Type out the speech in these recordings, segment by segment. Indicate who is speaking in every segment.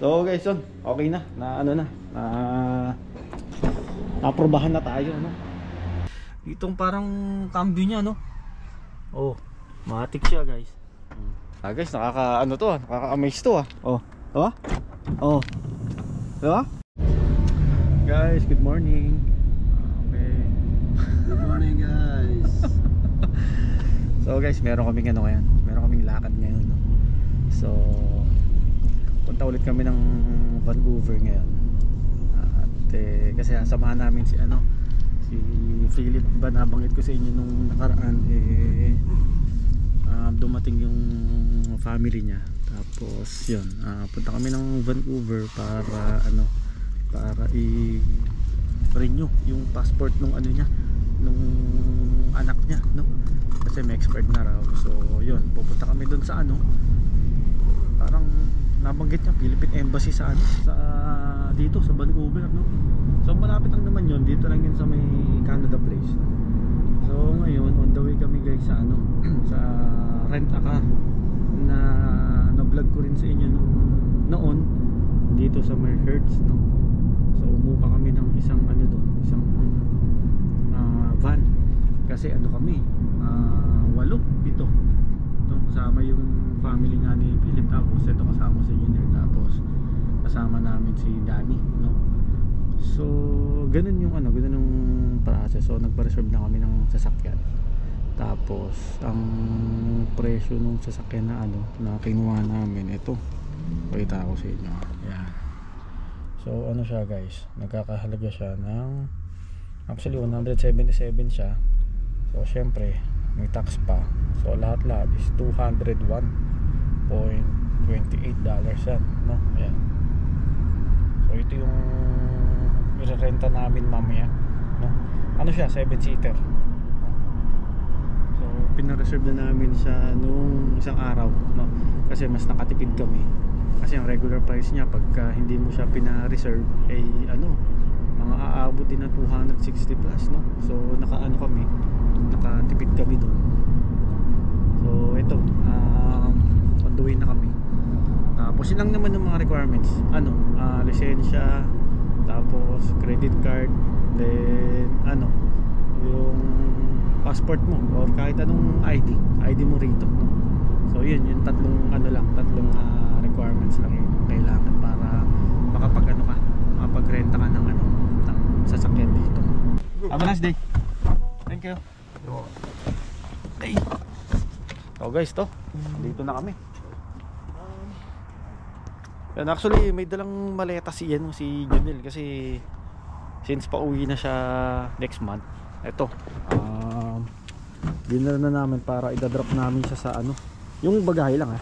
Speaker 1: So guys, yun, okay na, ano na, naprobahan na tayo, no? Itong parang cambio niya, no? Oh, matik siya guys. Guys, nakaka-ano to, nakaka-amaze to Oh, diba? Oh, diba? Guys, good morning. Okay.
Speaker 2: Good morning guys.
Speaker 1: So guys, meron kaming ano ngayon, meron kaming lakad ngayon, no? So punta ulit kami ng Vancouver ngayon. At kasi samahan namin si Philip. Ba nabanggit ko sa inyo nung nakaraan, dumating yung family niya. Tapos yun, punta kami ng Vancouver para para i-renew yung passport nung niya, nung anak niya, no? Kasi may expired na raw. So yun, pupunta kami doon sa parang nabanggit niya Philippine Embassy sa dito sa Vancouver, no? So malapit lang naman yun, dito lang yun sa may Canada Place, no? So ngayon on the way kami guys sa sa rent a car na vlog ko rin sa inyo noon dito sa Merhertz, no? So umupa kami ng isang doon, isang van kasi kami 8 dito, no? Kasama yung family nga ni Philip, tapos ito kasama si Junior, tapos kasama namin si Danny, no? So ganun yung ganun yung process. So nagpa-reserve na kami ng sasakyan. Tapos ang presyo ng sasakyan na na kinuha namin, ito pakita ko sa inyo. Yan. So siya guys, nagkakahalaga siya ng actually 177 siya. So syempre may tax pa. So lahat is $201.28 yan, no? Ayan. So ito yung irerenta namin mamaya, no? Siya 7-seater. So pinareserve na namin siya nung isang araw, no? Kasi mas nakatipid kami. Kasi ang regular price niya pagka hindi mo siya pina-reserve ay mga aabot din ng 260 plus, no? So nakatipid kami doon. So ito, on the way na kami. Tapos yun lang naman yung mga requirements, lisensya, tapos credit card, then yung passport mo or kahit anong ID mo rito, no? So yun, yung tatlong requirements lang yun kailangan para makapagrenta ka ng sasakyan dito. Have a nice day. Thank you. Hey. So guys, dito na kami. And actually may dalang maleta si Junel kasi since pauwi na siya next month. Ito dinala na namin para idadrop namin siya sa yung bagahe lang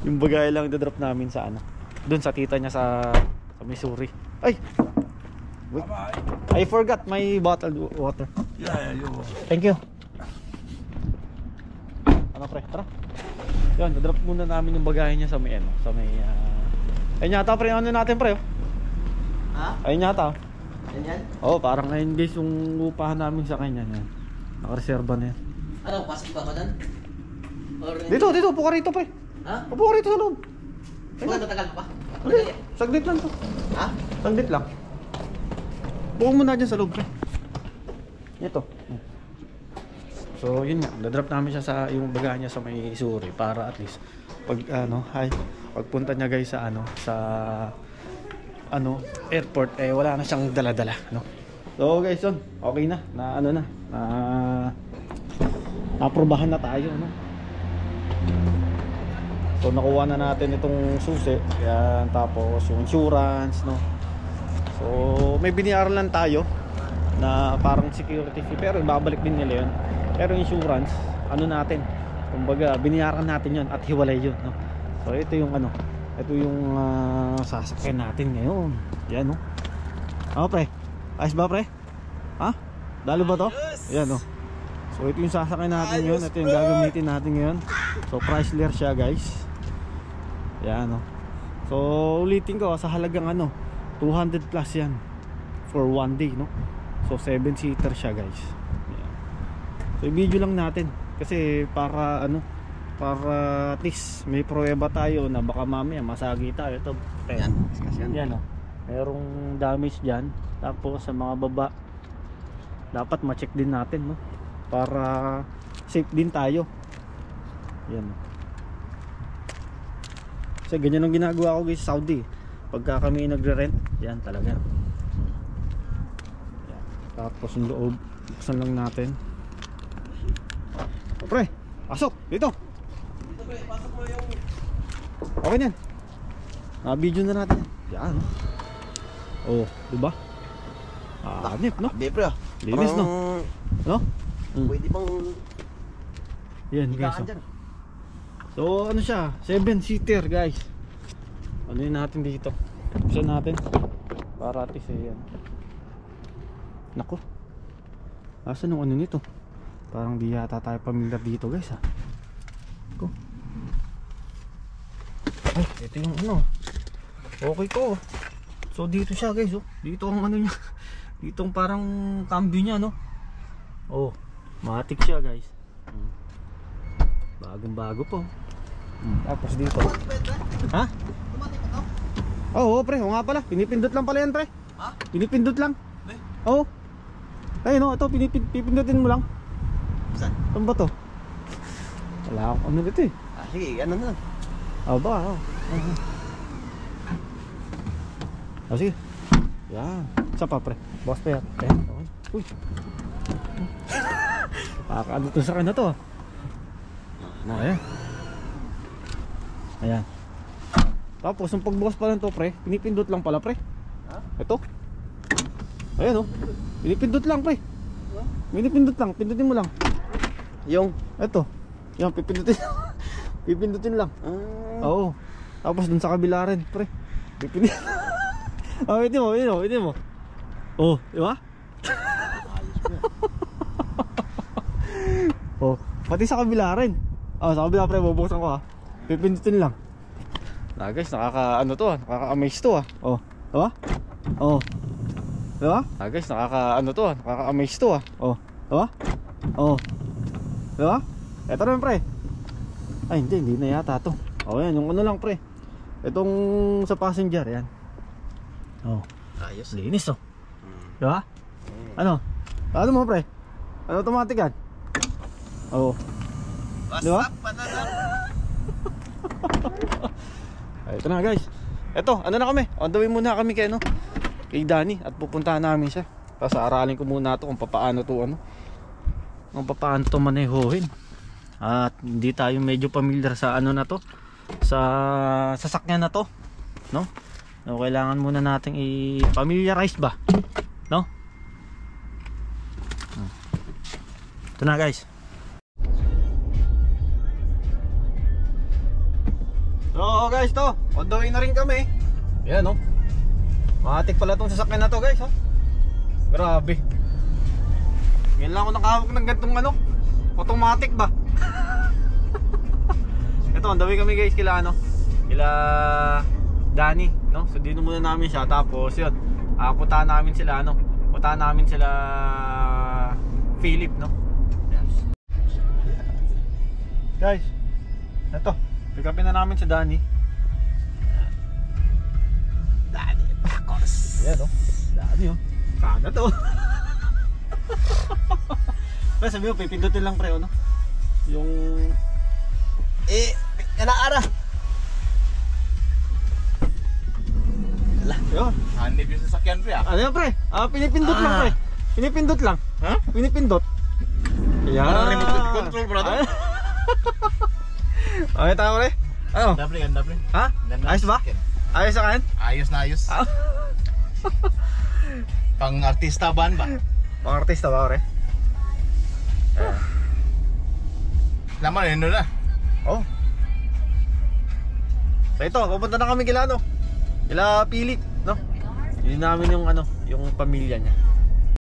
Speaker 1: yung bagahe lang idadrop namin sa doon sa tita niya sa Missouri. Ay, wait, I forgot my bottled water.
Speaker 2: Yeah, you.
Speaker 1: Thank you. Pre, tara. Yan, na-drop muna namin yung bagahe niya sa may ayun yata pre, natin pre.
Speaker 2: Ha?
Speaker 1: Ayun yata.
Speaker 2: Yan?
Speaker 1: Parang ayun guys yung upahan namin sa kanya yan. Nakareserba na yan.
Speaker 2: Pasok ba ka doon?
Speaker 1: Dito, upo ka rito pre.
Speaker 2: Ha?
Speaker 1: Upo ka rito sa loob.
Speaker 2: Matagal pa?
Speaker 1: Saglit lang to.
Speaker 2: Ha?
Speaker 1: Saglit lang. Upo muna dyan sa loob pre. Ito. So yun nga, na-drop namin siya sa yung bagahe niya sa may Missouri para at least pag pagpunta niya guys sa sa airport wala na siyang dala-dala, no? So guys, yun, okay na naprobahan na tayo, no? So nakuha na natin itong susi, yan, tapos yung insurance, no? So may binayaran lang tayo na parang security fee, pero ibabalik din nila yun. Pero insurance, natin, kumbaga binayaran natin yun at hiwalay yun, no? So ito yung sasakyan natin ngayon. Yan, no? Pre, ayos ba pre? Ha? Dalo ba to? Yan, no? So ito yung sasakyan natin yun. Ito yung gagamitin natin ngayon. So Chrysler siya guys. Yan, no? So ulitin ko, sa halagang 200 plus yan for one day, no? So 7-seater siya guys. So i-video lang natin kasi para para at least may pruweba tayo na baka mamaya masagi tayo. Ito pre,
Speaker 2: Yan, discussion.
Speaker 1: yan merong damage dyan. Tapos sa mga baba dapat ma-check din natin, no, para safe din tayo. Yan, kasi ganyan ang ginagawa ko guys sa Saudi pagka kami nagre-rent. Yan talaga. Yan. Tapos yung loob buksan lang natin. O pre, pasok dito.
Speaker 2: Dito pre, pasok mo yung...
Speaker 1: Okay na yan. Video na natin yan. Oh, diba? Nip, no?
Speaker 2: Hindi pre,
Speaker 1: Linis, no? No?
Speaker 2: Pwede bang...
Speaker 1: Yan guys,
Speaker 2: Higaan dyan.
Speaker 1: so ano siya, 7-seater guys. Ano yun natin dito, buksan natin para at least yan. Naku, asan yung ano nito? Parang di yata tayo familiar dito guys ha. Ko. Ay, ito yung ano. Okay ko. So dito siya guys, oh. Dito ang ano niya. Dito ang parang cambio niya, no. Oh, matik siya guys. Bagong bago po. Tapos dito. Ha?
Speaker 2: Automatic ba to?
Speaker 1: Oo, pre, o nga pala. Pinipindot lang pala yan, pre.
Speaker 2: Ha?
Speaker 1: Pinipindot lang.
Speaker 2: Eh?
Speaker 1: Oo. Ayun, no, ito pipindutin mo lang.
Speaker 2: Saan?
Speaker 1: Saan ba to? Wala akong ano dito eh.
Speaker 2: Ah, sige, ano na lang.
Speaker 1: Ba, oh. Oh, sige. Yan. Saan pa, pre? Boss pa yan. Okay. Uy. Pakakaano to sa kanya to. Ayan. Ayan. Tapos yung pagbukas pa lang to, pre, pinipindot lang pala, pre.
Speaker 2: Ha?
Speaker 1: Ito. Ayan, oh. Pinipindot lang, pre. Pinipindot lang, pindutin mo lang.
Speaker 2: Yung...
Speaker 1: Ito. Yan, pipindutin. Pipindutin lang. Oo. Tapos dun sa kabila rin, pre. Pipindutin. Oh, ito mo, ito mo. Oh, di ba? Oh, pati sa kabila rin. Oh, sa kabila, pre, bubuksan ko ha. Pipindutin lang. Guys, nakaka-ano to ah, nakaka-amaze to ah. Oh, di ba? Oh. Di ba? Guys, nakaka-ano to ah, nakaka-amaze to ah. Oh, di ba? Oh. Di ba? Ito naman, pre. Ay, hindi na yata to. Oh, yan, yung ano lang, pre. Itong sa passenger, yan. Oh,
Speaker 2: Ayos.
Speaker 1: linis oh. Di ba? Ano? Ano mo, pre? Ano automatic yan? Oh. Di ba? Ay, ito na guys. Ito, ano na kami? On the way muna kami kay ano? Kay Danny at pupuntahan namin siya. Tapos aralin ko muna ito kung paano to ano. Kung paano to manehohin. At hindi tayo medyo familiar sa ano na to. Sa sasakyan na to, no? No, kailangan muna nating i-familiarize ba, no? Ito na guys. So guys, to on the way na rin kami. Yan, no? Matik pala tong sasakyan na to guys, oh. Grabe. Ngayon lang ako nakahawak ng gantong ano, automatic ba? Ito, on the way kami guys kila ano, kila Danny, no? So dito muna namin siya, tapos yun, puntahan namin sila ano, puntahan namin sila Philip, no? Yes. Guys, ito, pick upin na namin si Danny.
Speaker 2: Danny Pacos.
Speaker 1: Ayan, no? Danny, oh. Sana to. Pero sabi mo, pipindutin lang pre, no? Yung...
Speaker 2: Kanaara.
Speaker 1: Yun.
Speaker 3: Hanip yung sasakyan pre ah.
Speaker 1: Ano yan pre? Pinipindot lang pre. Pinipindot lang.
Speaker 3: Ha?
Speaker 1: Pinipindot. Yan.
Speaker 3: Parang remote control bro to.
Speaker 1: Okay tayo pre. Ano?
Speaker 3: Ganda pre.
Speaker 1: Ha?
Speaker 3: Ganda
Speaker 1: Ayos ba?
Speaker 3: sasakyan.
Speaker 1: Ayos sa kan?
Speaker 3: Ayos na ayos. Pang artista ban ba?
Speaker 1: Pang artista ba pre?
Speaker 3: Laman yun na.
Speaker 1: Oh. So ito, pupunta na kami kila ano? Kila Philip, no? Yun namin yung ano, yung pamilya niya.